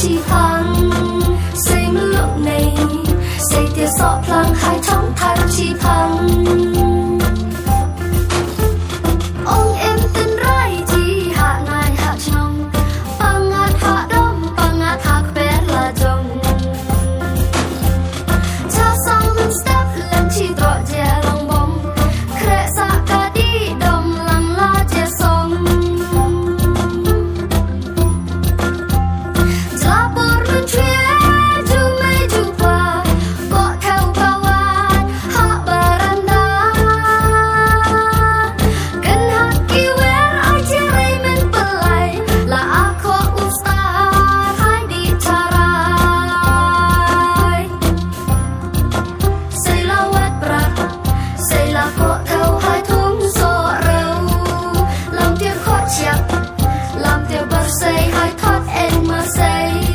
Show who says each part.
Speaker 1: chi phăng xây mưa này xây tia sọ phăng hai thống thang chi phăng ông em tên rai chi hạ ngài hạ trong pangat hạ đông pangat hạ bé là đông cha sang mình step lên chi trọ dè lòng bông khe sa ca đi đông lăng la dè sông lapor mình chuyên du mây du qua gõ theo kawan hạ baranda gần hạ kiwer ai chia ray mình pelai là aku ustad hai di tarai xây la wet brak xây la gõ theo hai thúng so rêu làm tiếng khó chặt làm tiếng bật xây hai thoát en mà xây